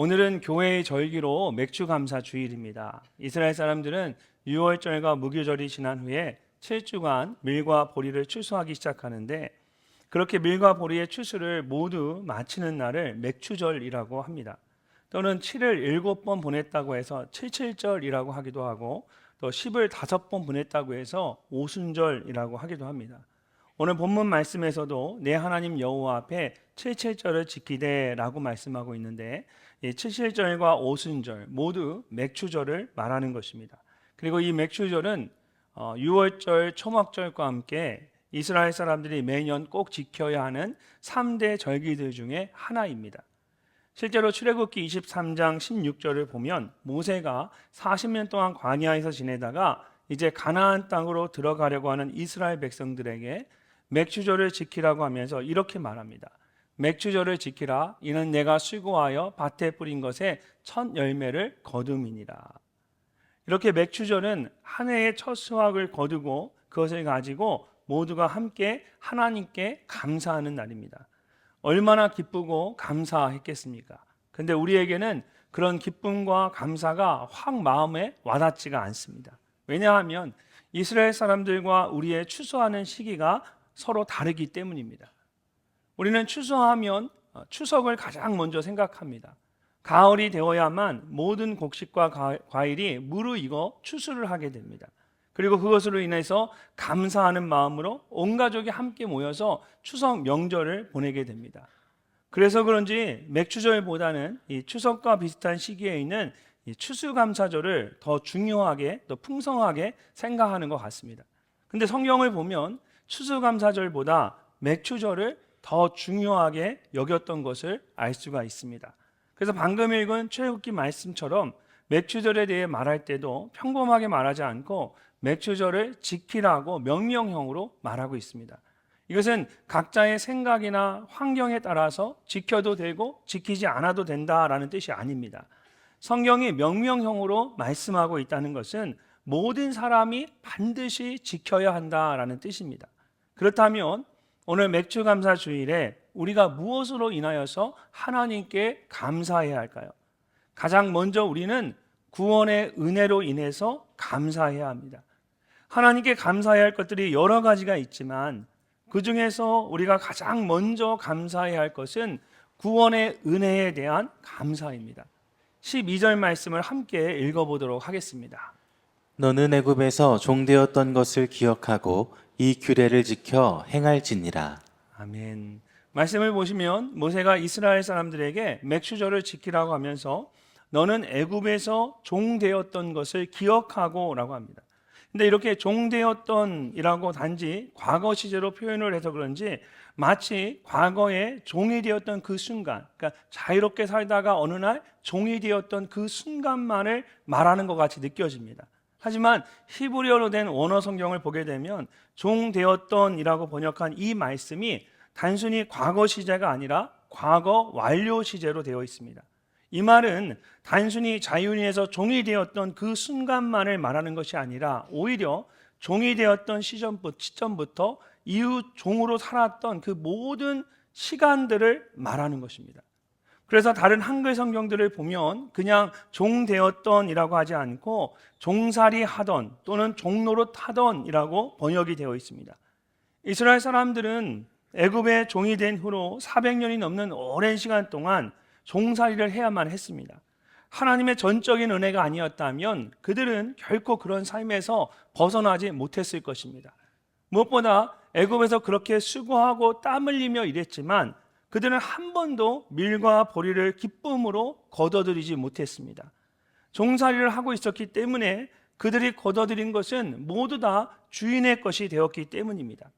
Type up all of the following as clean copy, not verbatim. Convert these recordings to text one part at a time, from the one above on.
오늘은 교회의 절기로 맥주감사 주일입니다. 이스라엘 사람들은 유월절과 무교절이 지난 후에 7주간 밀과 보리를 추수하기 시작하는데, 그렇게 밀과 보리의 추수를 모두 마치는 날을 맥추절이라고 합니다. 또는 7을 7번 보냈다고 해서 칠칠절이라고 하기도 하고, 또 10을 5번 보냈다고 해서 오순절이라고 하기도 합니다. 오늘 본문 말씀에서도 내 하나님 여호와 앞에 칠칠절을 지키되라고 말씀하고 있는데, 이 칠칠절과 오순절 모두 맥추절을 말하는 것입니다. 그리고 이 맥추절은 유월절, 초막절과 함께 이스라엘 사람들이 매년 꼭 지켜야 하는 3대 절기들 중에 하나입니다. 실제로 출애굽기 23장 16절을 보면 모세가 40년 동안 광야에서 지내다가 이제 가나안 땅으로 들어가려고 하는 이스라엘 백성들에게 맥추절을 지키라고 하면서 이렇게 말합니다. 맥추절을 지키라. 이는 내가 수고하여 밭에 뿌린 것에 첫 열매를 거둠이니라. 이렇게 맥추절은 한 해의 첫 수확을 거두고 그것을 가지고 모두가 함께 하나님께 감사하는 날입니다. 얼마나 기쁘고 감사했겠습니까? 근데 우리에게는 그런 기쁨과 감사가 확 마음에 와닿지가 않습니다. 왜냐하면 이스라엘 사람들과 우리의 추수하는 시기가 서로 다르기 때문입니다. 우리는 추수하면 추석을 가장 먼저 생각합니다. 가을이 되어야만 모든 곡식과 과일이 무르익어 추수를 하게 됩니다. 그리고 그것으로 인해서 감사하는 마음으로 온 가족이 함께 모여서 추석 명절을 보내게 됩니다. 그래서 그런지 맥추절보다는 이 추석과 비슷한 시기에 있는 이 추수감사절을 더 중요하게, 더 풍성하게 생각하는 것 같습니다. 근데 성경을 보면 추수감사절보다 맥추절을 더 중요하게 여겼던 것을 알 수가 있습니다. 그래서 방금 읽은 출애굽기 말씀처럼 맥추절에 대해 말할 때도 평범하게 말하지 않고 맥추절을 지키라고 명령형으로 말하고 있습니다. 이것은 각자의 생각이나 환경에 따라서 지켜도 되고 지키지 않아도 된다라는 뜻이 아닙니다. 성경이 명령형으로 말씀하고 있다는 것은 모든 사람이 반드시 지켜야 한다라는 뜻입니다. 그렇다면 오늘 맥추감사 주일에 우리가 무엇으로 인하여서 하나님께 감사해야 할까요? 가장 먼저 우리는 구원의 은혜로 인해서 감사해야 합니다. 하나님께 감사해야 할 것들이 여러 가지가 있지만 그 중에서 우리가 가장 먼저 감사해야 할 것은 구원의 은혜에 대한 감사입니다. 12절 말씀을 함께 읽어보도록 하겠습니다. 너는 애굽에서 종되었던 것을 기억하고 이 규례를 지켜 행할지니라. 아멘. 말씀을 보시면 모세가 이스라엘 사람들에게 맥추절을 지키라고 하면서 너는 애굽에서 종되었던 것을 기억하고 라고 합니다. 근데 이렇게 종되었던이라고 단지 과거 시제로 표현을 해서 그런지 마치 과거에 종이 되었던 그 순간, 그러니까 자유롭게 살다가 어느 날 종이 되었던 그 순간만을 말하는 것 같이 느껴집니다. 하지만 히브리어로 된 원어 성경을 보게 되면 종되었던이라고 번역한 이 말씀이 단순히 과거 시제가 아니라 과거 완료 시제로 되어 있습니다. 이 말은 단순히 자유인에서 종이 되었던 그 순간만을 말하는 것이 아니라 오히려 종이 되었던 시점부터 이후 종으로 살았던 그 모든 시간들을 말하는 것입니다. 그래서 다른 한글 성경들을 보면 그냥 종되었던이라고 하지 않고 종살이 하던 또는 종노릇 하던이라고 번역이 되어 있습니다. 이스라엘 사람들은 애굽의 종이 된 후로 400년이 넘는 오랜 시간 동안 종살이를 해야만 했습니다. 하나님의 전적인 은혜가 아니었다면 그들은 결코 그런 삶에서 벗어나지 못했을 것입니다. 무엇보다 애굽에서 그렇게 수고하고 땀 흘리며 일했지만 그들은 한 번도 밀과 보리를 기쁨으로 거둬들이지 못했습니다. 종살이를 하고 있었기 때문에 그들이 거둬들인 것은 모두 다 주인의 것이 되었기 때문입니다.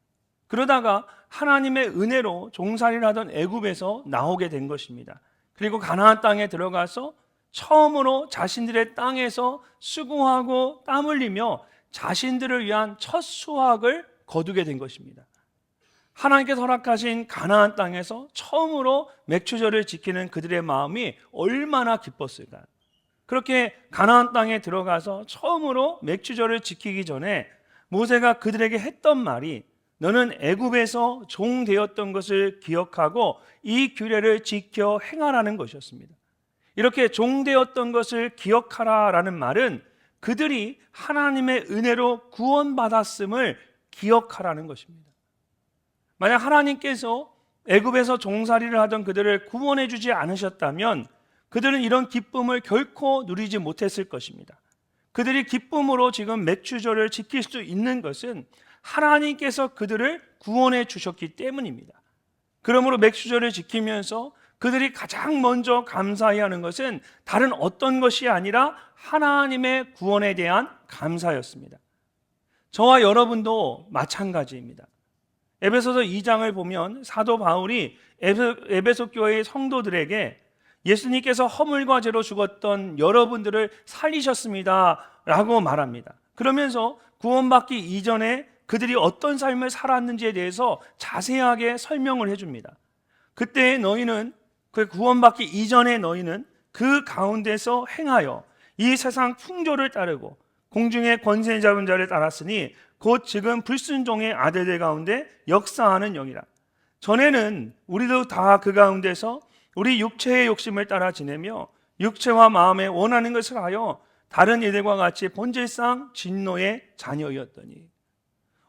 그러다가 하나님의 은혜로 종살이를 하던 애굽에서 나오게 된 것입니다. 그리고 가나안 땅에 들어가서 처음으로 자신들의 땅에서 수고하고 땀 흘리며 자신들을 위한 첫 수확을 거두게 된 것입니다. 하나님께서 허락하신 가나안 땅에서 처음으로 맥추절을 지키는 그들의 마음이 얼마나 기뻤을까요? 그렇게 가나안 땅에 들어가서 처음으로 맥추절을 지키기 전에 모세가 그들에게 했던 말이 너는 애굽에서 종되었던 것을 기억하고 이 규례를 지켜 행하라는 것이었습니다. 이렇게 종되었던 것을 기억하라라는 말은 그들이 하나님의 은혜로 구원받았음을 기억하라는 것입니다. 만약 하나님께서 애굽에서 종살이를 하던 그들을 구원해 주지 않으셨다면 그들은 이런 기쁨을 결코 누리지 못했을 것입니다. 그들이 기쁨으로 지금 맥추절을 지킬 수 있는 것은 하나님께서 그들을 구원해 주셨기 때문입니다. 그러므로 맥추절을 지키면서 그들이 가장 먼저 감사해야 하는 것은 다른 어떤 것이 아니라 하나님의 구원에 대한 감사였습니다. 저와 여러분도 마찬가지입니다. 에베소서 2장을 보면 사도 바울이 에베소 교회의 성도들에게 예수님께서 허물과 죄로 죽었던 여러분들을 살리셨습니다 라고 말합니다. 그러면서 구원받기 이전에 그들이 어떤 삶을 살았는지에 대해서 자세하게 설명을 해줍니다. 그때 너희는, 그 구원받기 이전에 너희는 그 가운데서 행하여 이 세상 풍조를 따르고 공중의 권세 잡은 자를 따랐으니 곧 지금 불순종의 아들들 가운데 역사하는 영이라. 전에는 우리도 다 그 가운데서 우리 육체의 욕심을 따라 지내며 육체와 마음에 원하는 것을 하여 다른 이들과 같이 본질상 진노의 자녀였더니.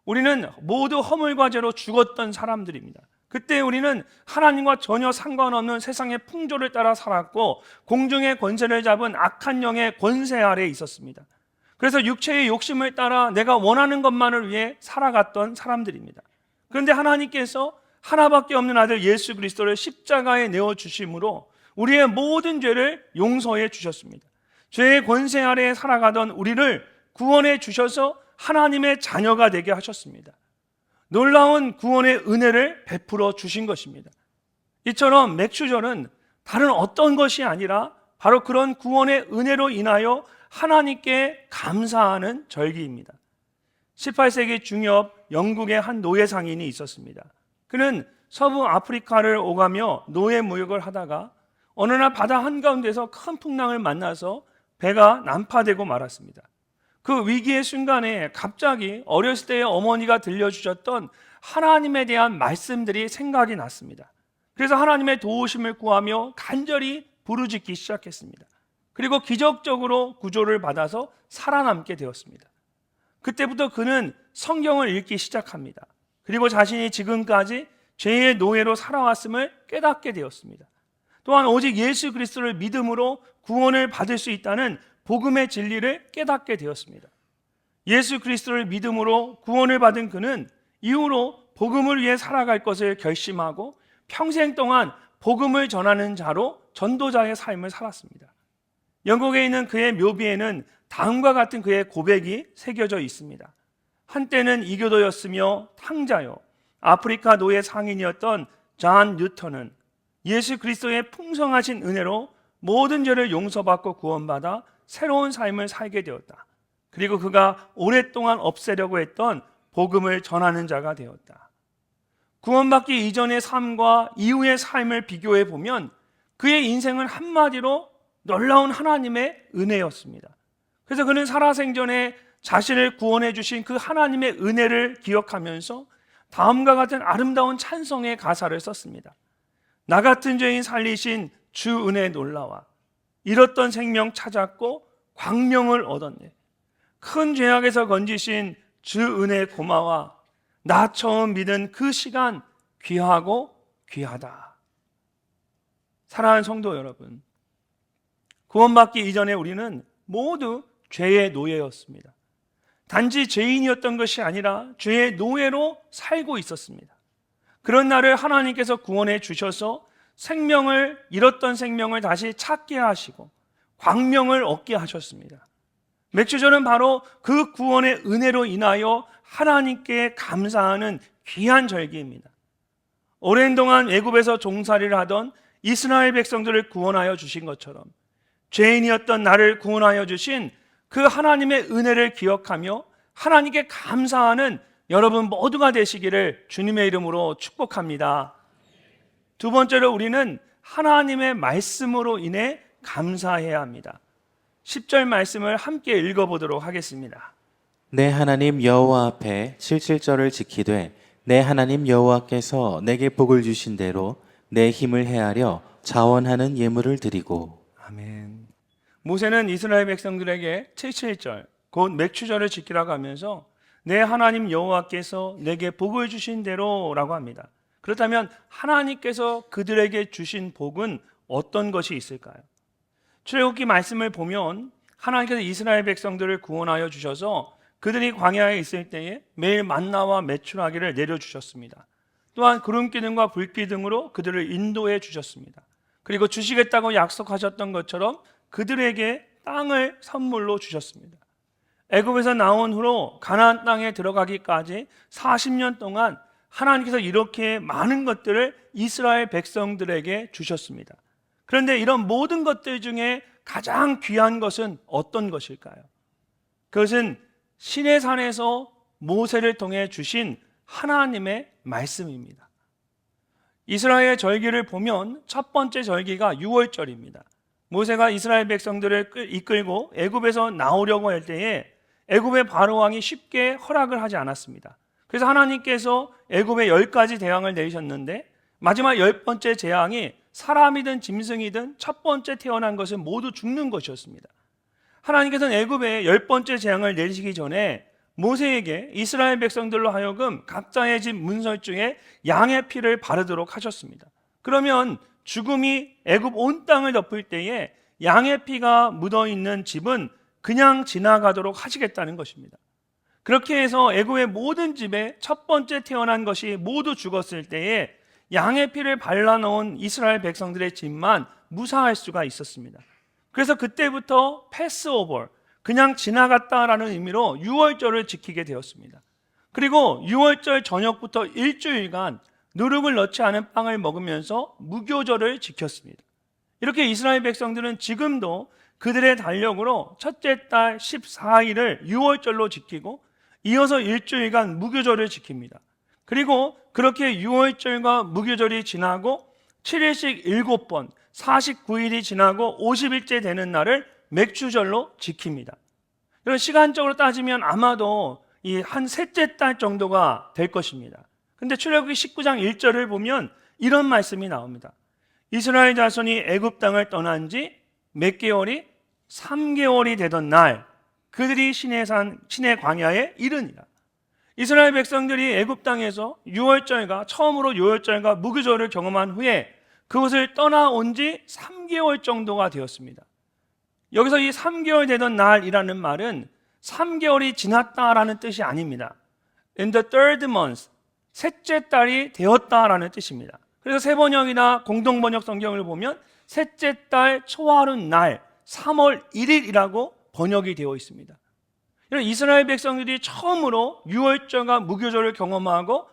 우리는 모두 허물과 죄로 죽었던 사람들입니다. 그때 우리는 하나님과 전혀 상관없는 세상의 풍조를 따라 살았고 공중의 권세를 잡은 악한 영의 권세 아래에 있었습니다. 그래서 육체의 욕심을 따라 내가 원하는 것만을 위해 살아갔던 사람들입니다. 그런데 하나님께서 하나밖에 없는 아들 예수 그리스도를 십자가에 내어주심으로 우리의 모든 죄를 용서해 주셨습니다. 죄의 권세 아래에 살아가던 우리를 구원해 주셔서 하나님의 자녀가 되게 하셨습니다. 놀라운 구원의 은혜를 베풀어 주신 것입니다. 이처럼 맥추절은 다른 어떤 것이 아니라 바로 그런 구원의 은혜로 인하여 하나님께 감사하는 절기입니다. 18세기 중엽 영국의 한 노예 상인이 있었습니다. 그는 서부 아프리카를 오가며 노예 무역을 하다가 어느 날 바다 한가운데서 큰 풍랑을 만나서 배가 난파되고 말았습니다. 그 위기의 순간에 갑자기 어렸을 때의 어머니가 들려주셨던 하나님에 대한 말씀들이 생각이 났습니다. 그래서 하나님의 도우심을 구하며 간절히 부르짖기 시작했습니다. 그리고 기적적으로 구조를 받아서 살아남게 되었습니다. 그때부터 그는 성경을 읽기 시작합니다. 그리고 자신이 지금까지 죄의 노예로 살아왔음을 깨닫게 되었습니다. 또한 오직 예수 그리스도를 믿음으로 구원을 받을 수 있다는 복음의 진리를 깨닫게 되었습니다. 예수 그리스도를 믿음으로 구원을 받은 그는 이후로 복음을 위해 살아갈 것을 결심하고 평생 동안 복음을 전하는 자로 전도자의 삶을 살았습니다. 영국에 있는 그의 묘비에는 다음과 같은 그의 고백이 새겨져 있습니다. 한때는 이교도였으며 탕자요 아프리카 노예 상인이었던 존 뉴턴은 예수 그리스도의 풍성하신 은혜로 모든 죄를 용서받고 구원받아 새로운 삶을 살게 되었다. 그리고 그가 오랫동안 없애려고 했던 복음을 전하는 자가 되었다. 구원받기 이전의 삶과 이후의 삶을 비교해 보면 그의 인생은 한마디로 놀라운 하나님의 은혜였습니다. 그래서 그는 살아생전에 자신을 구원해 주신 그 하나님의 은혜를 기억하면서 다음과 같은 아름다운 찬송의 가사를 썼습니다. 나 같은 죄인 살리신 주 은혜 놀라와 잃었던 생명 찾았고 광명을 얻었네. 큰 죄악에서 건지신 주 은혜 고마워. 나 처음 믿은 그 시간 귀하고 귀하다. 사랑하는 성도 여러분, 구원받기 이전에 우리는 모두 죄의 노예였습니다. 단지 죄인이었던 것이 아니라 죄의 노예로 살고 있었습니다. 그런 나를 하나님께서 구원해 주셔서 생명을 잃었던 생명을 다시 찾게 하시고 광명을 얻게 하셨습니다. 맥주절은 바로 그 구원의 은혜로 인하여 하나님께 감사하는 귀한 절기입니다. 오랜 동안 애굽에서 종살이를 하던 이스라엘 백성들을 구원하여 주신 것처럼 죄인이었던 나를 구원하여 주신 그 하나님의 은혜를 기억하며 하나님께 감사하는 여러분 모두가 되시기를 주님의 이름으로 축복합니다. 두 번째로 우리는 하나님의 말씀으로 인해 감사해야 합니다. 10절 말씀을 함께 읽어보도록 하겠습니다. 내 하나님 여호와 앞에 77절을 지키되 내 하나님 여호와께서 내게 복을 주신 대로 내 힘을 헤아려 자원하는 예물을 드리고. 아멘. 모세는 이스라엘 백성들에게 77절 곧 맥추절을 지키라고 하면서 내 하나님 여호와께서 내게 복을 주신 대로라고 합니다. 그렇다면 하나님께서 그들에게 주신 복은 어떤 것이 있을까요? 출애굽기 말씀을 보면 하나님께서 이스라엘 백성들을 구원하여 주셔서 그들이 광야에 있을 때에 매일 만나와 메추라기를 내려주셨습니다. 또한 구름기둥과 불기둥으로 그들을 인도해 주셨습니다. 그리고 주시겠다고 약속하셨던 것처럼 그들에게 땅을 선물로 주셨습니다. 애굽에서 나온 후로 가나안 땅에 들어가기까지 40년 동안 하나님께서 이렇게 많은 것들을 이스라엘 백성들에게 주셨습니다. 그런데 이런 모든 것들 중에 가장 귀한 것은 어떤 것일까요? 그것은 시내산에서 모세를 통해 주신 하나님의 말씀입니다. 이스라엘 절기를 보면 첫 번째 절기가 유월절입니다. 모세가 이스라엘 백성들을 이끌고 애굽에서 나오려고 할 때에 애굽의 바로 왕이 쉽게 허락을 하지 않았습니다. 그래서 하나님께서 애굽에 10가지 재앙을 내리셨는데 마지막 10번째 재앙이 사람이든 짐승이든 첫 번째 태어난 것은 모두 죽는 것이었습니다. 하나님께서는 애굽에 10번째 재앙을 내리시기 전에 모세에게 이스라엘 백성들로 하여금 각자의 집 문설주에 양의 피를 바르도록 하셨습니다. 그러면 죽음이 애굽 온 땅을 덮을 때에 양의 피가 묻어있는 집은 그냥 지나가도록 하시겠다는 것입니다. 그렇게 해서 애굽의 모든 집에 첫 번째 태어난 것이 모두 죽었을 때에 양의 피를 발라놓은 이스라엘 백성들의 집만 무사할 수가 있었습니다. 그래서 그때부터 패스오버, 그냥 지나갔다라는 의미로 유월절을 지키게 되었습니다. 그리고 유월절 저녁부터 일주일간 누룩을 넣지 않은 빵을 먹으면서 무교절을 지켰습니다. 이렇게 이스라엘 백성들은 지금도 그들의 달력으로 첫째 달 14일을 유월절로 지키고 이어서 일주일간 무교절을 지킵니다. 그리고 그렇게 유월절과 무교절이 지나고 7일씩 7번, 49일이 지나고 50일째 되는 날을 맥추절로 지킵니다. 이런 시간적으로 따지면 아마도 이 한 셋째 달 정도가 될 것입니다. 근데 출애굽기 19장 1절을 보면 이런 말씀이 나옵니다. 이스라엘 자손이 애굽 땅을 떠난 지 몇 개월이? 3개월이 되던 날 그들이 시내 광야에 이르니라. 이스라엘 백성들이 애굽 땅에서 유월절과 처음으로 유월절과 무교절을 경험한 후에 그것을 떠나온 지 3개월 정도가 되었습니다. 여기서 이 3개월 되던 날이라는 말은 3개월이 지났다라는 뜻이 아닙니다. In the third month, 셋째 달이 되었다라는 뜻입니다. 그래서 세번역이나 공동번역 성경을 보면 셋째 달 초하루 날 3월 1일이라고 번역이 되어 있습니다. 이런 이스라엘 백성들이 처음으로 유월절과 무교절을 경험하고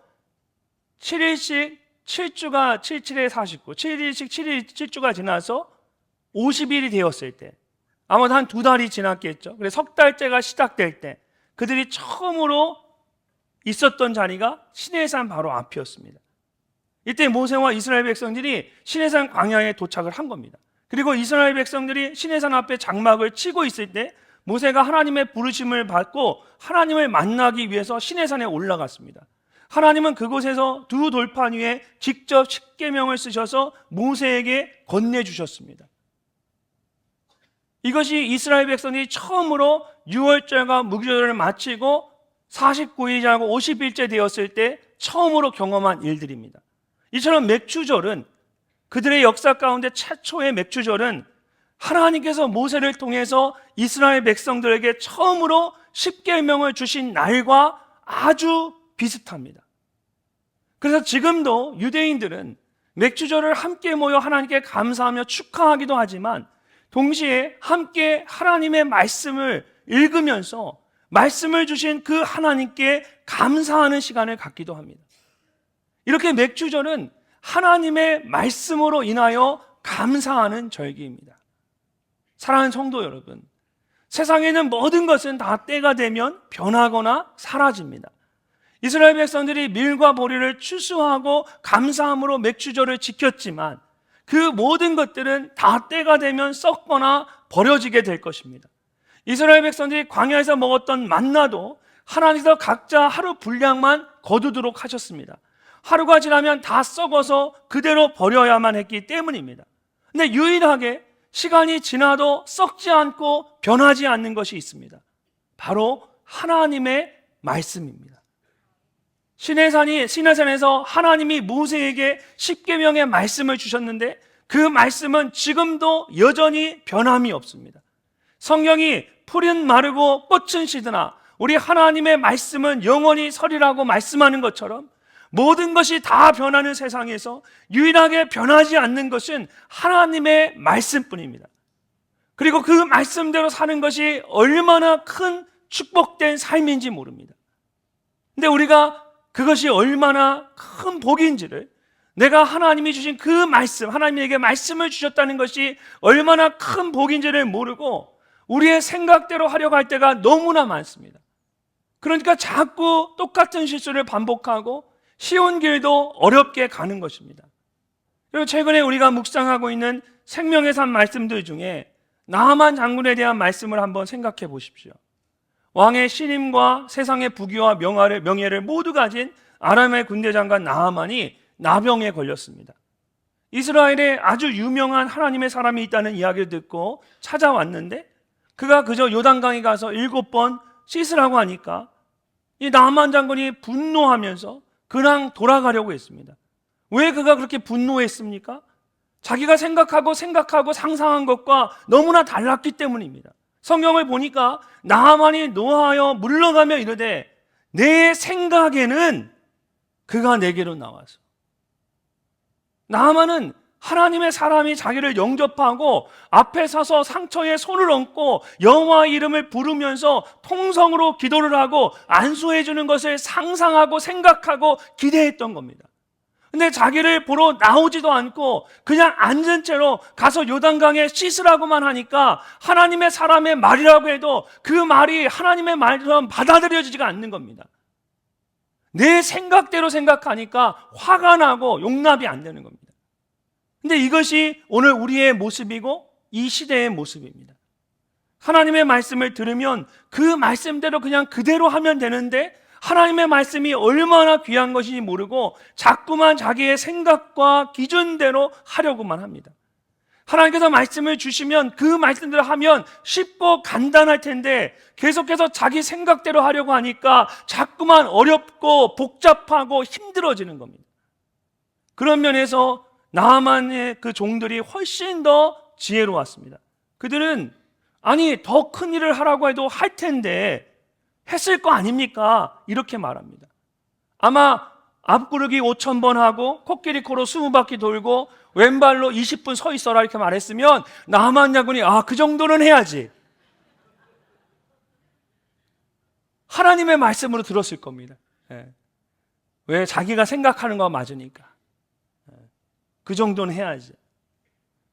7일씩 7주가 77에 49, 7일씩 7주가 지나서 50일이 되었을 때 아마도 한 2달이 지났겠죠. 그래서 석 달째가 시작될 때 그들이 처음으로 있었던 자리가 시내산 바로 앞이었습니다. 이때 모세와 이스라엘 백성들이 시내산 광야에 도착을 한 겁니다. 그리고 이스라엘 백성들이 시내산 앞에 장막을 치고 있을 때 모세가 하나님의 부르심을 받고 하나님을 만나기 위해서 시내산에 올라갔습니다. 하나님은 그곳에서 두 돌판 위에 직접 십계명을 쓰셔서 모세에게 건네주셨습니다. 이것이 이스라엘 백성이 처음으로 유월절과 무교절을 마치고 49일이 지나고 50일째 되었을 때 처음으로 경험한 일들입니다. 이처럼 맥추절은 그들의 역사 가운데 최초의 맥추절은 하나님께서 모세를 통해서 이스라엘 백성들에게 처음으로 십계명을 주신 날과 아주 비슷합니다. 그래서 지금도 유대인들은 맥추절을 함께 모여 하나님께 감사하며 축하하기도 하지만 동시에 함께 하나님의 말씀을 읽으면서 말씀을 주신 그 하나님께 감사하는 시간을 갖기도 합니다. 이렇게 맥추절은 하나님의 말씀으로 인하여 감사하는 절기입니다. 사랑하는 성도 여러분, 세상에는 모든 것은 다 때가 되면 변하거나 사라집니다. 이스라엘 백성들이 밀과 보리를 추수하고 감사함으로 맥추절을 지켰지만 그 모든 것들은 다 때가 되면 썩거나 버려지게 될 것입니다. 이스라엘 백성들이 광야에서 먹었던 만나도 하나님께서 각자 하루 분량만 거두도록 하셨습니다. 하루가 지나면 다 썩어서 그대로 버려야만 했기 때문입니다. 근데 유일하게 시간이 지나도 썩지 않고 변하지 않는 것이 있습니다. 바로 하나님의 말씀입니다. 시내산에서 하나님이 모세에게 십계명의 말씀을 주셨는데 그 말씀은 지금도 여전히 변함이 없습니다. 성경이 풀은 마르고 꽃은 시드나 우리 하나님의 말씀은 영원히 서리라고 말씀하는 것처럼 모든 것이 다 변하는 세상에서 유일하게 변하지 않는 것은 하나님의 말씀뿐입니다. 그리고 그 말씀대로 사는 것이 얼마나 큰 축복된 삶인지 모릅니다. 근데 우리가 그것이 얼마나 큰 복인지를, 내가 하나님이 주신 그 말씀, 하나님에게 말씀을 주셨다는 것이 얼마나 큰 복인지를 모르고 우리의 생각대로 하려고 할 때가 너무나 많습니다. 그러니까 자꾸 똑같은 실수를 반복하고 쉬운 길도 어렵게 가는 것입니다. 그리고 최근에 우리가 묵상하고 있는 생명의 산 말씀들 중에 나하만 장군에 대한 말씀을 한번 생각해 보십시오. 왕의 신임과 세상의 부귀와 명예를 모두 가진 아람의 군대 장관 나하만이 나병에 걸렸습니다. 이스라엘에 아주 유명한 하나님의 사람이 있다는 이야기를 듣고 찾아왔는데 그가 그저 요단강에 가서 7번 씻으라고 하니까 이 나하만 장군이 분노하면서 그냥 돌아가려고 했습니다. 왜 그가 그렇게 분노했습니까? 자기가 생각하고 상상한 것과 너무나 달랐기 때문입니다. 성경을 보니까 나하만이 노하여 물러가며 이르되 내 생각에는 그가 내게로 나와서, 나하만은 하나님의 사람이 자기를 영접하고 앞에 서서 상처에 손을 얹고 여호와의 이름을 부르면서 통성으로 기도를 하고 안수해 주는 것을 상상하고 생각하고 기대했던 겁니다. 근데 자기를 보러 나오지도 않고 그냥 앉은 채로 가서 요단강에 씻으라고만 하니까 하나님의 사람의 말이라고 해도 그 말이 하나님의 말처럼 받아들여지지가 않는 겁니다. 내 생각대로 생각하니까 화가 나고 용납이 안 되는 겁니다. 근데 이것이 오늘 우리의 모습이고 이 시대의 모습입니다. 하나님의 말씀을 들으면 그 말씀대로 그냥 그대로 하면 되는데 하나님의 말씀이 얼마나 귀한 것인지 모르고 자꾸만 자기의 생각과 기준대로 하려고만 합니다. 하나님께서 말씀을 주시면 그 말씀대로 하면 쉽고 간단할 텐데 계속해서 자기 생각대로 하려고 하니까 자꾸만 어렵고 복잡하고 힘들어지는 겁니다. 그런 면에서 나하만의 그 종들이 훨씬 더 지혜로웠습니다. 그들은 아니 더 큰 일을 하라고 해도 할 텐데 했을 거 아닙니까? 이렇게 말합니다. 아마 앞구르기 5,000번 하고 코끼리 코로 20바퀴 돌고 왼발로 20분 서 있어라 이렇게 말했으면 나하만 장군이 그 정도는 해야지, 하나님의 말씀으로 들었을 겁니다. 왜? 자기가 생각하는 거 맞으니까. 그 정도는 해야지.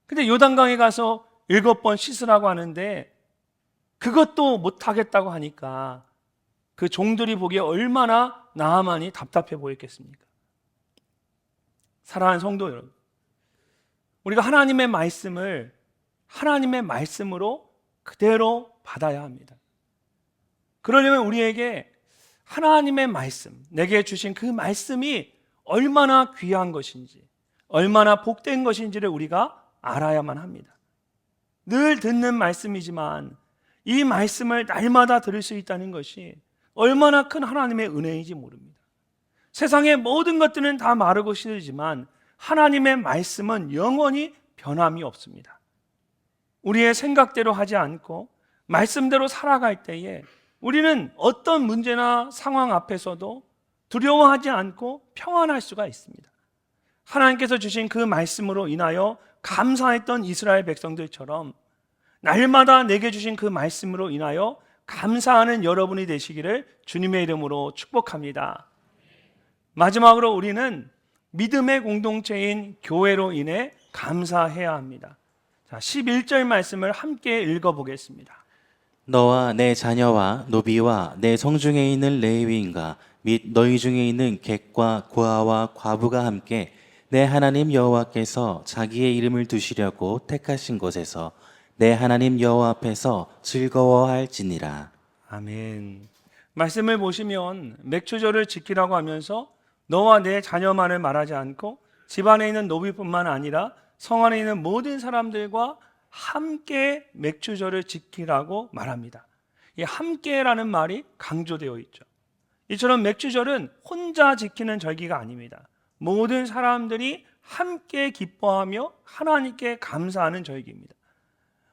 근데 요단강에 가서 7번 씻으라고 하는데 그것도 못하겠다고 하니까 그 종들이 보기에 얼마나 나하만이 답답해 보였겠습니까? 사랑하는 성도 여러분, 우리가 하나님의 말씀을 하나님의 말씀으로 그대로 받아야 합니다. 그러려면 우리에게 하나님의 말씀, 내게 주신 그 말씀이 얼마나 귀한 것인지, 얼마나 복된 것인지를 우리가 알아야만 합니다. 늘 듣는 말씀이지만 이 말씀을 날마다 들을 수 있다는 것이 얼마나 큰 하나님의 은혜인지 모릅니다. 세상의 모든 것들은 다 마르고 시들지만 하나님의 말씀은 영원히 변함이 없습니다. 우리의 생각대로 하지 않고 말씀대로 살아갈 때에 우리는 어떤 문제나 상황 앞에서도 두려워하지 않고 평안할 수가 있습니다. 하나님께서 주신 그 말씀으로 인하여 감사했던 이스라엘 백성들처럼 날마다 내게 주신 그 말씀으로 인하여 감사하는 여러분이 되시기를 주님의 이름으로 축복합니다. 마지막으로 우리는 믿음의 공동체인 교회로 인해 감사해야 합니다. 자, 11절 말씀을 함께 읽어보겠습니다. 너와 내 자녀와 노비와 내 성중에 있는 레위인과 및 너희 중에 있는 객과 고아와 과부가 함께 내 하나님 여호와께서 자기의 이름을 두시려고 택하신 곳에서 내 하나님 여호와 앞에서 즐거워할지니라. 아멘. 말씀을 보시면 맥추절을 지키라고 하면서 너와 내 자녀만을 말하지 않고 집안에 있는 노비뿐만 아니라 성 안에 있는 모든 사람들과 함께 맥주절을 지키라고 말합니다. 이 함께라는 말이 강조되어 있죠. 이처럼 맥주절은 혼자 지키는 절기가 아닙니다. 모든 사람들이 함께 기뻐하며 하나님께 감사하는 절기입니다.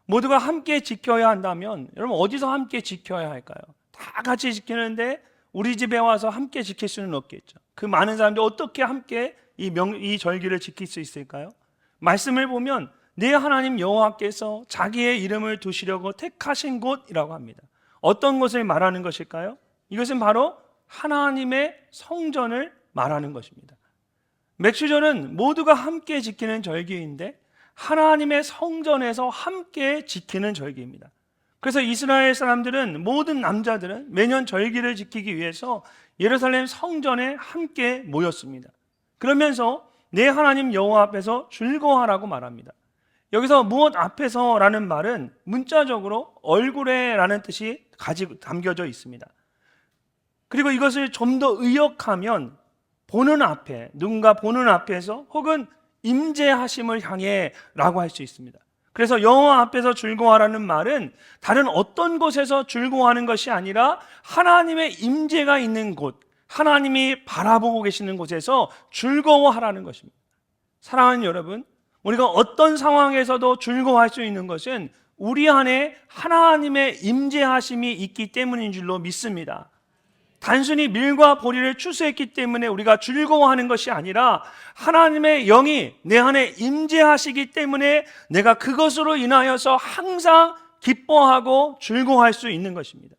모두가 함께 지켜야 한다면 여러분 어디서 함께 지켜야 할까요? 다 같이 지키는데 우리 집에 와서 함께 지킬 수는 없겠죠. 그 많은 사람들이 어떻게 함께 이 절기를 지킬 수 있을까요? 말씀을 보면 내 하나님 여호와께서 자기의 이름을 두시려고 택하신 곳이라고 합니다. 어떤 곳을 말하는 것일까요? 이것은 바로 하나님의 성전을 말하는 것입니다. 맥주절은 모두가 함께 지키는 절기인데 하나님의 성전에서 함께 지키는 절기입니다. 그래서 이스라엘 사람들은 모든 남자들은 매년 절기를 지키기 위해서 예루살렘 성전에 함께 모였습니다. 그러면서 내 하나님 여호와 앞에서 즐거워하라고 말합니다. 여기서 무엇 앞에서라는 말은 문자적으로 얼굴에라는 뜻이 담겨져 있습니다. 그리고 이것을 좀 더 의역하면 보는 앞에, 누군가 보는 앞에서 혹은 임재하심을 향해 라고 할 수 있습니다. 그래서 여호와 앞에서 즐거워하라는 말은 다른 어떤 곳에서 즐거워하는 것이 아니라 하나님의 임재가 있는 곳, 하나님이 바라보고 계시는 곳에서 즐거워하라는 것입니다. 사랑하는 여러분, 우리가 어떤 상황에서도 즐거워할 수 있는 것은 우리 안에 하나님의 임재하심이 있기 때문인 줄로 믿습니다. 단순히 밀과 보리를 추수했기 때문에 우리가 즐거워하는 것이 아니라 하나님의 영이 내 안에 임재하시기 때문에 내가 그것으로 인하여서 항상 기뻐하고 즐거워할 수 있는 것입니다.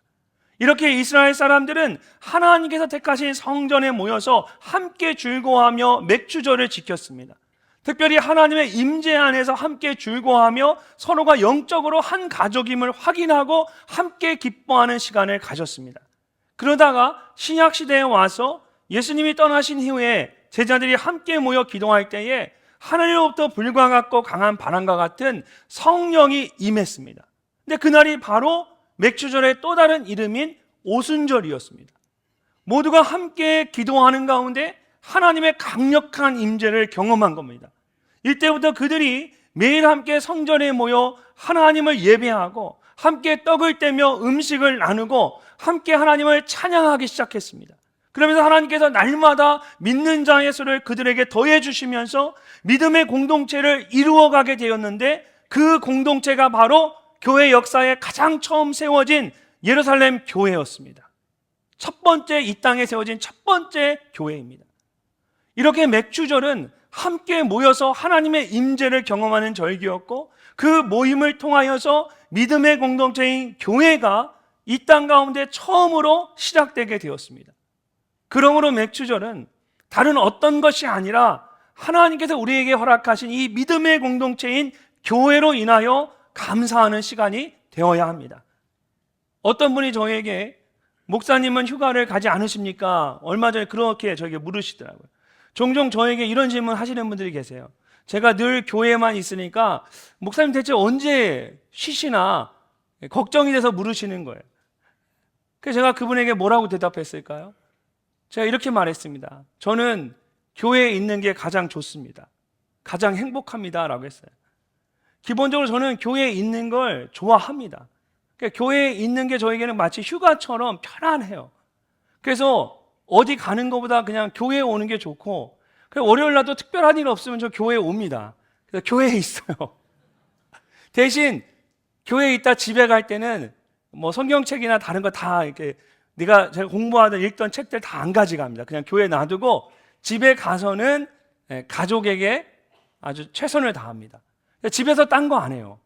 이렇게 이스라엘 사람들은 하나님께서 택하신 성전에 모여서 함께 즐거워하며 맥주절을 지켰습니다. 특별히 하나님의 임재 안에서 함께 즐거워하며 서로가 영적으로 한 가족임을 확인하고 함께 기뻐하는 시간을 가졌습니다. 그러다가 신약 시대에 와서 예수님이 떠나신 이후에 제자들이 함께 모여 기도할 때에 하늘로부터 불과 같고 강한 바람과 같은 성령이 임했습니다. 근데 그날이 바로 맥주절의 또 다른 이름인 오순절이었습니다. 모두가 함께 기도하는 가운데 하나님의 강력한 임재를 경험한 겁니다. 이때부터 그들이 매일 함께 성전에 모여 하나님을 예배하고 함께 떡을 떼며 음식을 나누고 함께 하나님을 찬양하기 시작했습니다. 그러면서 하나님께서 날마다 믿는 자의 수를 그들에게 더해 주시면서 믿음의 공동체를 이루어가게 되었는데 그 공동체가 바로 교회 역사에 가장 처음 세워진 예루살렘 교회였습니다. 첫 번째 이 땅에 세워진 첫 번째 교회입니다. 이렇게 맥주절은 함께 모여서 하나님의 임재를 경험하는 절기였고 그 모임을 통하여서 믿음의 공동체인 교회가 이 땅 가운데 처음으로 시작되게 되었습니다. 그러므로 맥주절은 다른 어떤 것이 아니라 하나님께서 우리에게 허락하신 이 믿음의 공동체인 교회로 인하여 감사하는 시간이 되어야 합니다. 어떤 분이 저에게 목사님은 휴가를 가지 않으십니까? 얼마 전에 그렇게 저에게 물으시더라고요. 종종 저에게 이런 질문 하시는 분들이 계세요. 제가 늘 교회에만 있으니까 목사님 대체 언제 쉬시나 걱정이 돼서 물으시는 거예요. 그래서 제가 그분에게 뭐라고 대답했을까요? 제가 이렇게 말했습니다. 저는 교회에 있는 게 가장 좋습니다. 가장 행복합니다 라고 했어요. 기본적으로 저는 교회에 있는 걸 좋아합니다. 그러니까 교회에 있는 게 저에게는 마치 휴가처럼 편안해요. 그래서 어디 가는 것보다 그냥 교회에 오는 게 좋고, 월요일 날도 특별한 일 없으면 저 교회에 옵니다. 그래서 교회에 있어요. 대신 교회에 있다 집에 갈 때는 뭐 성경책이나 다른 거 다 이렇게 제가 공부하던 읽던 책들 다 안 가져갑니다. 그냥 교회에 놔두고 집에 가서는 가족에게 아주 최선을 다합니다. 집에서 딴 거 안 해요.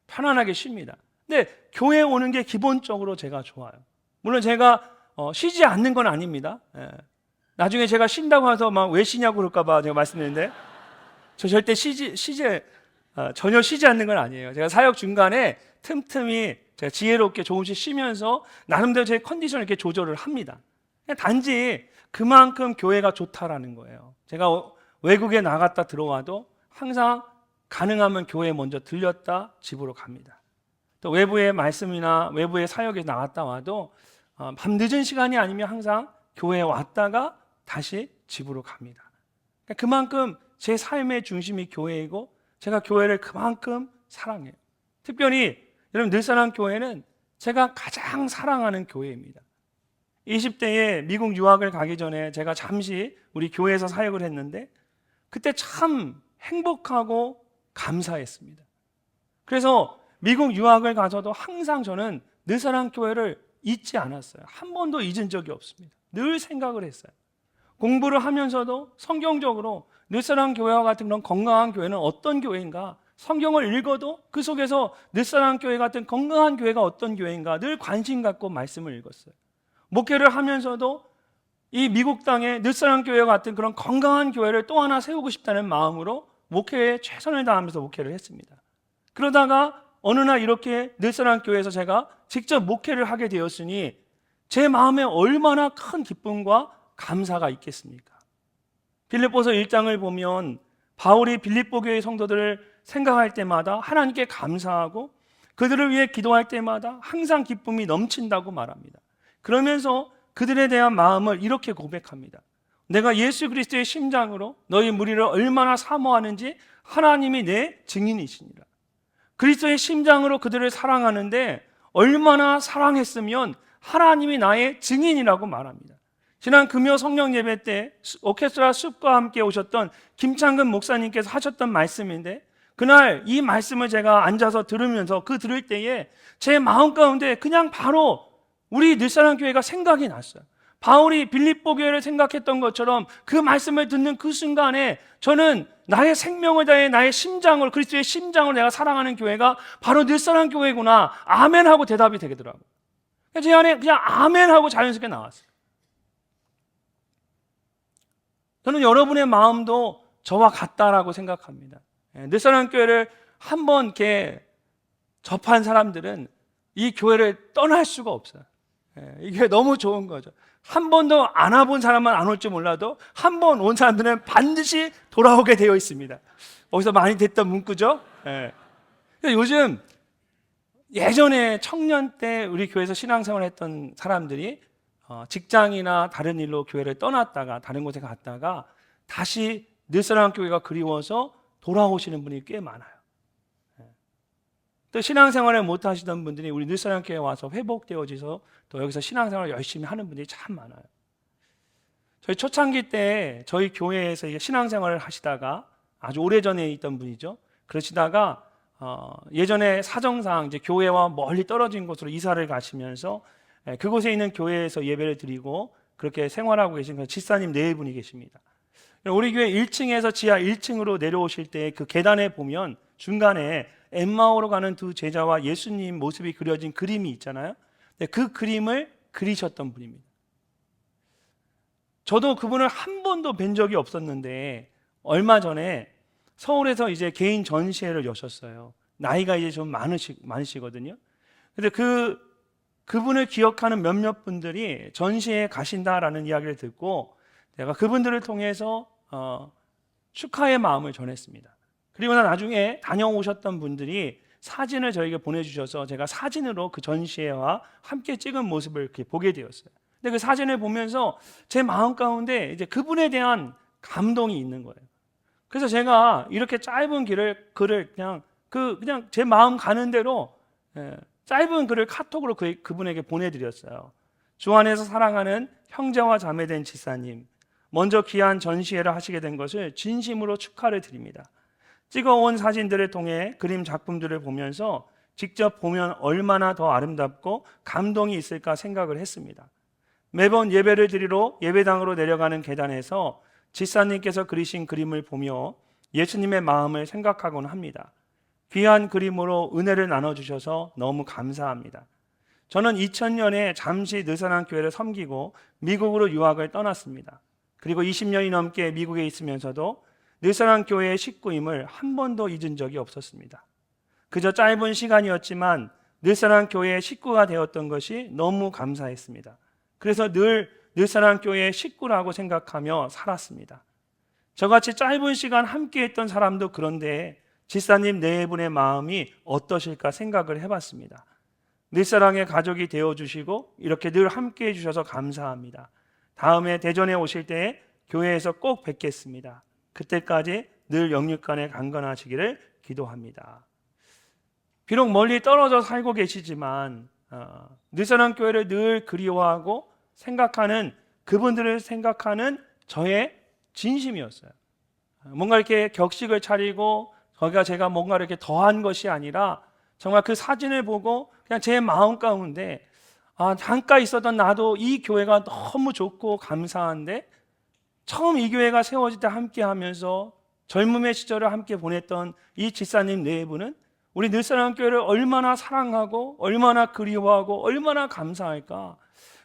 편안하게 쉽니다. 근데 교회에 오는 게 기본적으로 제가 좋아요. 물론 제가 쉬지 않는 건 아닙니다. 나중에 제가 쉰다고 해서 막 왜 쉬냐고 그럴까봐 제가 말씀드렸는데 저 절대 전혀 쉬지 않는 건 아니에요. 제가 사역 중간에 틈틈이 제가 지혜롭게 조금씩 쉬면서 나름대로 제 컨디션을 이렇게 조절을 합니다. 단지 그만큼 교회가 좋다라는 거예요. 제가 외국에 나갔다 들어와도 항상 가능하면 교회에 먼저 들렸다 집으로 갑니다. 또 외부의 말씀이나 외부의 사역에 나갔다 와도 밤늦은 시간이 아니면 항상 교회에 왔다가 다시 집으로 갑니다. 그만큼 제 삶의 중심이 교회이고 제가 교회를 그만큼 사랑해요. 특별히 여러분 늘사랑 교회는 제가 가장 사랑하는 교회입니다. 20대에 미국 유학을 가기 전에 제가 잠시 우리 교회에서 사역을 했는데 그때 참 행복하고 감사했습니다. 그래서 미국 유학을 가서도 항상 저는 늘사랑 교회를 잊지 않았어요. 한 번도 잊은 적이 없습니다. 늘 생각을 했어요. 공부를 하면서도 성경적으로 늘사랑 교회와 같은 그런 건강한 교회는 어떤 교회인가, 성경을 읽어도 그 속에서 늘사랑 교회 같은 건강한 교회가 어떤 교회인가 늘 관심 갖고 말씀을 읽었어요. 목회를 하면서도 이 미국 땅에 늘사랑 교회 같은 그런 건강한 교회를 또 하나 세우고 싶다는 마음으로 목회에 최선을 다하면서 목회를 했습니다. 그러다가 어느 날 이렇게 늘사랑 교회에서 제가 직접 목회를 하게 되었으니 제 마음에 얼마나 큰 기쁨과 감사가 있겠습니까? 빌립보서 1장을 보면 바울이 빌립보 교회 성도들을 생각할 때마다 하나님께 감사하고 그들을 위해 기도할 때마다 항상 기쁨이 넘친다고 말합니다. 그러면서 그들에 대한 마음을 이렇게 고백합니다. 내가 예수 그리스도의 심장으로 너희 무리를 얼마나 사모하는지 하나님이 내 증인이시니라. 그리스도의 심장으로 그들을 사랑하는데 얼마나 사랑했으면 하나님이 나의 증인이라고 말합니다. 지난 금요 성령 예배 때 오케스트라 숲과 함께 오셨던 김창근 목사님께서 하셨던 말씀인데 그날 이 말씀을 제가 앉아서 들으면서 들을 때에 제 마음 가운데 그냥 바로 우리 늘사랑 교회가 생각이 났어요. 바울이 빌립보 교회를 생각했던 것처럼 그 말씀을 듣는 그 순간에 저는 나의 생명을 다해 나의 심장을 그리스도의 심장을 내가 사랑하는 교회가 바로 늘사랑 교회구나. 아멘 하고 대답이 되더라고요. 제 안에 그냥 아멘 하고 자연스럽게 나왔어요. 저는 여러분의 마음도 저와 같다라고 생각합니다. 늘사랑 교회를 한번 이렇게 접한 사람들은 이 교회를 떠날 수가 없어요. 이게 너무 좋은 거죠. 한 번도 안 와본 사람은 안 올지 몰라도 한 번 온 사람들은 반드시 돌아오게 되어 있습니다. 거기서 많이 됐던 문구죠. 요즘 예전에 청년 때 우리 교회에서 신앙생활을 했던 사람들이 직장이나 다른 일로 교회를 떠났다가 다른 곳에 갔다가 다시 늘사랑 교회가 그리워서 돌아오시는 분이 꽤 많아요. 또 신앙생활을 못 하시던 분들이 우리 늘사랑 교회에 와서 회복되어져서 또 여기서 신앙생활을 열심히 하는 분들이 참 많아요. 저희 초창기 때 저희 교회에서 신앙생활을 하시다가 아주 오래전에 있던 분이죠. 그러시다가 예전에 사정상 이제 교회와 멀리 떨어진 곳으로 이사를 가시면서 그곳에 있는 교회에서 예배를 드리고 그렇게 생활하고 계신 집사님 네 분이 계십니다. 우리 교회 1층에서 지하 1층으로 내려오실 때 그 계단에 보면 중간에 엠마오로 가는 두 제자와 예수님 모습이 그려진 그림이 있잖아요. 그 그림을 그리셨던 분입니다. 저도 그분을 한 번도 뵌 적이 없었는데 얼마 전에 서울에서 이제 개인 전시회를 여셨어요. 나이가 이제 좀 많으시거든요. 근데 그분을 기억하는 몇몇 분들이 전시회에 가신다라는 이야기를 듣고 내가 그분들을 통해서 축하의 마음을 전했습니다. 그리고 나중에 다녀오셨던 분들이 사진을 저에게 보내주셔서 제가 사진으로 그 전시회와 함께 찍은 모습을 이렇게 보게 되었어요. 근데 그 사진을 보면서 제 마음 가운데 이제 그분에 대한 감동이 있는 거예요. 그래서 제가 이렇게 짧은 글을 그냥 제 마음 가는 대로 짧은 글을 카톡으로 그분에게 보내드렸어요. 주 안에서 사랑하는 형제와 자매된 지사님, 먼저 귀한 전시회를 하시게 된 것을 진심으로 축하를 드립니다. 찍어온 사진들을 통해 그림 작품들을 보면서 직접 보면 얼마나 더 아름답고 감동이 있을까 생각을 했습니다. 매번 예배를 드리러 예배당으로 내려가는 계단에서 지사님께서 그리신 그림을 보며 예수님의 마음을 생각하곤 합니다. 귀한 그림으로 은혜를 나눠주셔서 너무 감사합니다. 저는 2000년에 잠시 늘사랑 교회를 섬기고 미국으로 유학을 떠났습니다. 그리고 20년이 넘게 미국에 있으면서도 늘사랑 교회의 식구임을 한 번도 잊은 적이 없었습니다. 그저 짧은 시간이었지만 늘사랑 교회의 식구가 되었던 것이 너무 감사했습니다. 그래서 늘 늘사랑 교회의 식구라고 생각하며 살았습니다. 저같이 짧은 시간 함께했던 사람도 그런데 지사님 네 분의 마음이 어떠실까 생각을 해봤습니다. 늘사랑의 가족이 되어주시고 이렇게 늘 함께해 주셔서 감사합니다. 다음에 대전에 오실 때 교회에서 꼭 뵙겠습니다. 그때까지 늘 영육간에 강건하시기를 기도합니다. 비록 멀리 떨어져 살고 계시지만 늘사랑 교회를 늘 그리워하고 생각하는 그분들을 생각하는 저의 진심이었어요. 뭔가 이렇게 격식을 차리고 거기가 제가 뭔가 이렇게 더한 것이 아니라 정말 그 사진을 보고 그냥 제 마음 가운데 잠깐 있었던 나도 이 교회가 너무 좋고 감사한데 처음 이 교회가 세워질 때 함께 하면서 젊음의 시절을 함께 보냈던 이 집사님 네 분은 우리 늘사랑 교회를 얼마나 사랑하고 얼마나 그리워하고 얼마나 감사할까,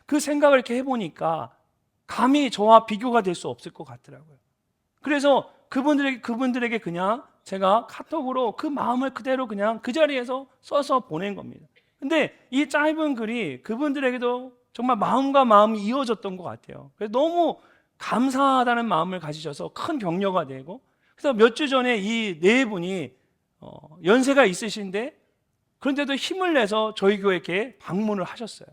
그 생각을 이렇게 해보니까 감히 저와 비교가 될 수 없을 것 같더라고요. 그래서 그분들에게 그냥 제가 카톡으로 그 마음을 그대로 그냥 그 자리에서 써서 보낸 겁니다. 근데 이 짧은 글이 그분들에게도 정말 마음과 마음이 이어졌던 것 같아요. 그래서 너무 감사하다는 마음을 가지셔서 큰 격려가 되고, 그래서 몇 주 전에 이 네 분이 연세가 있으신데 그런데도 힘을 내서 저희 교회에 방문을 하셨어요.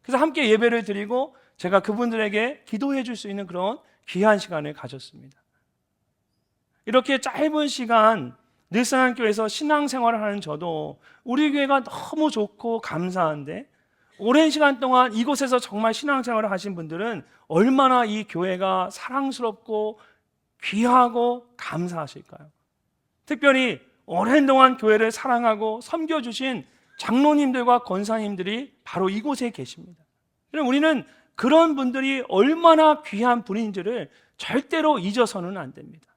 그래서 함께 예배를 드리고 제가 그분들에게 기도해 줄 수 있는 그런 귀한 시간을 가졌습니다. 이렇게 짧은 시간 늘사랑 교회에서 신앙생활을 하는 저도 우리 교회가 너무 좋고 감사한데, 오랜 시간 동안 이곳에서 정말 신앙생활을 하신 분들은 얼마나 이 교회가 사랑스럽고 귀하고 감사하실까요? 특별히 오랜 동안 교회를 사랑하고 섬겨주신 장로님들과 권사님들이 바로 이곳에 계십니다. 우리는 그런 분들이 얼마나 귀한 분인지를 절대로 잊어서는 안 됩니다.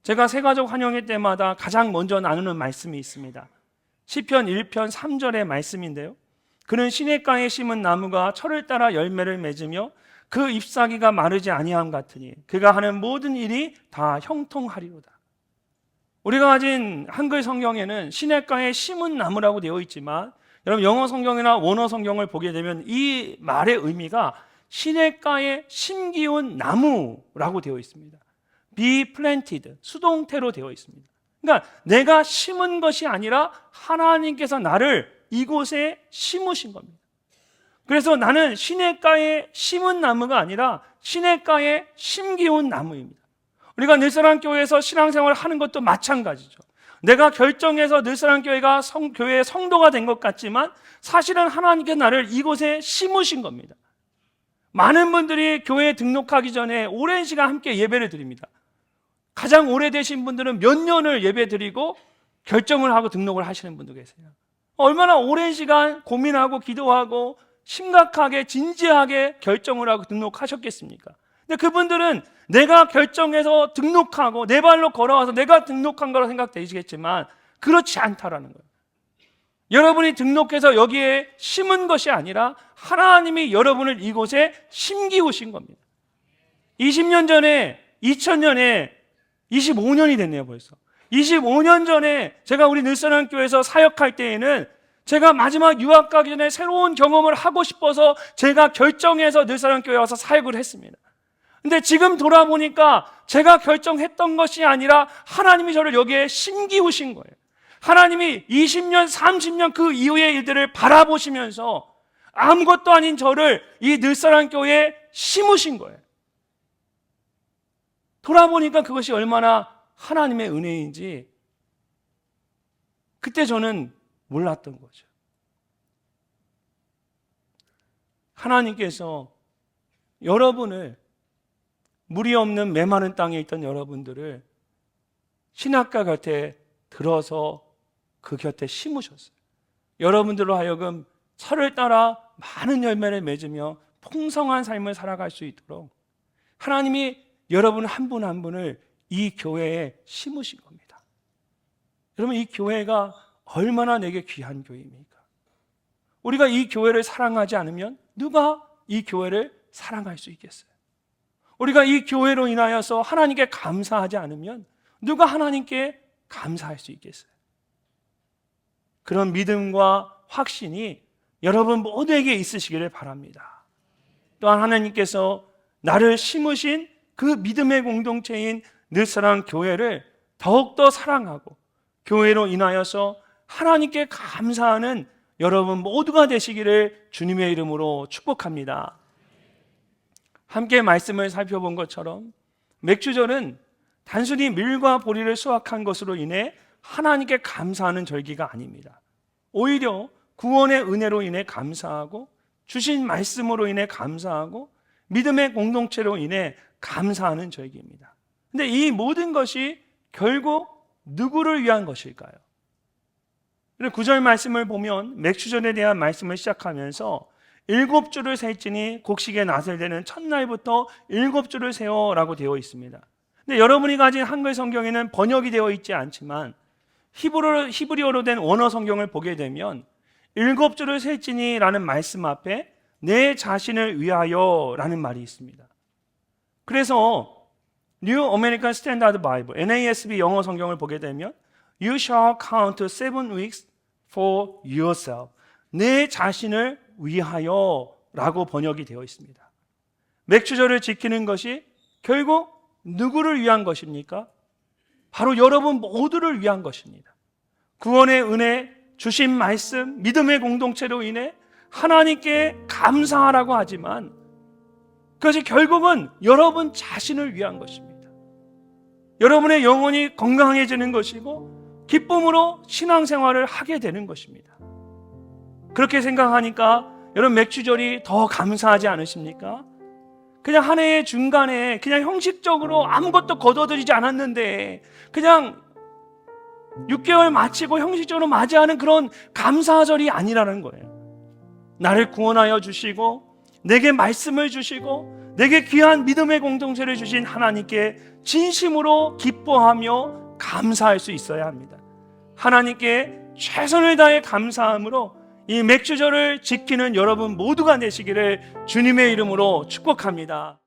제가 새가족 환영회 때마다 가장 먼저 나누는 말씀이 있습니다. 시편 1편 3절의 말씀인데요, 그는 시냇가에 심은 나무가 철을 따라 열매를 맺으며 그 잎사귀가 마르지 아니함 같으니 그가 하는 모든 일이 다 형통하리로다. 우리가 가진 한글 성경에는 시냇가에 심은 나무라고 되어 있지만, 여러분 영어 성경이나 원어 성경을 보게 되면 이 말의 의미가 시냇가에 심기운 나무라고 되어 있습니다. Be planted, 수동태로 되어 있습니다. 그러니까 내가 심은 것이 아니라 하나님께서 나를 이곳에 심으신 겁니다. 그래서 나는 시냇가에 심은 나무가 아니라 시냇가에 심기운 나무입니다. 우리가 늘사랑 교회에서 신앙생활을 하는 것도 마찬가지죠. 내가 결정해서 늘사랑 교회가 교회의 성도가 된 것 같지만 사실은 하나님께서 나를 이곳에 심으신 겁니다. 많은 분들이 교회에 등록하기 전에 오랜 시간 함께 예배를 드립니다. 가장 오래되신 분들은 몇 년을 예배 드리고 결정을 하고 등록을 하시는 분도 계세요. 얼마나 오랜 시간 고민하고 기도하고 심각하게 진지하게 결정을 하고 등록하셨겠습니까? 근데 그분들은 내가 결정해서 등록하고 내 발로 걸어와서 내가 등록한 거라 생각되시겠지만 그렇지 않다라는 거예요. 여러분이 등록해서 여기에 심은 것이 아니라 하나님이 여러분을 이곳에 심기우신 겁니다. 20년 전에, 2000년에 25년이 됐네요 벌써. 25년 전에 제가 우리 늘사랑 교회에서 사역할 때에는 제가 마지막 유학 가기 전에 새로운 경험을 하고 싶어서 제가 결정해서 늘사랑 교회에 와서 사역을 했습니다. 근데 지금 돌아보니까 제가 결정했던 것이 아니라 하나님이 저를 여기에 심기우신 거예요. 하나님이 20년, 30년 그 이후의 일들을 바라보시면서 아무것도 아닌 저를 이 늘사랑 교회에 심으신 거예요. 돌아보니까 그것이 얼마나 하나님의 은혜인지 그때 저는 몰랐던 거죠. 하나님께서 여러분을, 물이 없는 메마른 땅에 있던 여러분들을 신학가 곁에 들어서 그 곁에 심으셨어요. 여러분들로 하여금 철을 따라 많은 열매를 맺으며 풍성한 삶을 살아갈 수 있도록 하나님이 여러분 한 분 한 분을 이 교회에 심으신 겁니다. 여러분, 이 교회가 얼마나 내게 귀한 교회입니까? 우리가 이 교회를 사랑하지 않으면 누가 이 교회를 사랑할 수 있겠어요? 우리가 이 교회로 인하여서 하나님께 감사하지 않으면 누가 하나님께 감사할 수 있겠어요? 그런 믿음과 확신이 여러분 모두에게 있으시기를 바랍니다. 또한 하나님께서 나를 심으신 그 믿음의 공동체인 늘사랑 교회를 더욱더 사랑하고 교회로 인하여서 하나님께 감사하는 여러분 모두가 되시기를 주님의 이름으로 축복합니다. 함께 말씀을 살펴본 것처럼 맥주절은 단순히 밀과 보리를 수확한 것으로 인해 하나님께 감사하는 절기가 아닙니다. 오히려 구원의 은혜로 인해 감사하고 주신 말씀으로 인해 감사하고 믿음의 공동체로 인해 감사하는 절기입니다. 근데 이 모든 것이 결국 누구를 위한 것일까요? 9절 말씀을 보면 맥추전에 대한 말씀을 시작하면서 7주를 셀지니 곡식의 낫을 되는 첫날부터 7주를 세어라고 되어 있습니다. 근데 여러분이 가진 한글 성경에는 번역이 되어 있지 않지만 히브리어로 된 원어 성경을 보게 되면 7주를 셀지니 라는 말씀 앞에 내 자신을 위하여 라는 말이 있습니다. 그래서 New American Standard Bible, NASB 영어 성경을 보게 되면 You shall count 7 weeks for yourself. 내 자신을 위하여 라고 번역이 되어 있습니다. 맥추절을 지키는 것이 결국 누구를 위한 것입니까? 바로 여러분 모두를 위한 것입니다. 구원의 은혜, 주신 말씀, 믿음의 공동체로 인해 하나님께 감사하라고 하지만 그것이 결국은 여러분 자신을 위한 것입니다. 여러분의 영혼이 건강해지는 것이고 기쁨으로 신앙생활을 하게 되는 것입니다. 그렇게 생각하니까 여러분 맥추절이 더 감사하지 않으십니까? 그냥 한 해의 중간에 그냥 형식적으로 아무것도 거둬들이지 않았는데 그냥 6개월 마치고 형식적으로 맞이하는 그런 감사절이 아니라는 거예요. 나를 구원하여 주시고 내게 말씀을 주시고 내게 귀한 믿음의 공동체를 주신 하나님께 진심으로 기뻐하며 감사할 수 있어야 합니다. 하나님께 최선을 다해 감사함으로 이 맥주절을 지키는 여러분 모두가 되시기를 주님의 이름으로 축복합니다.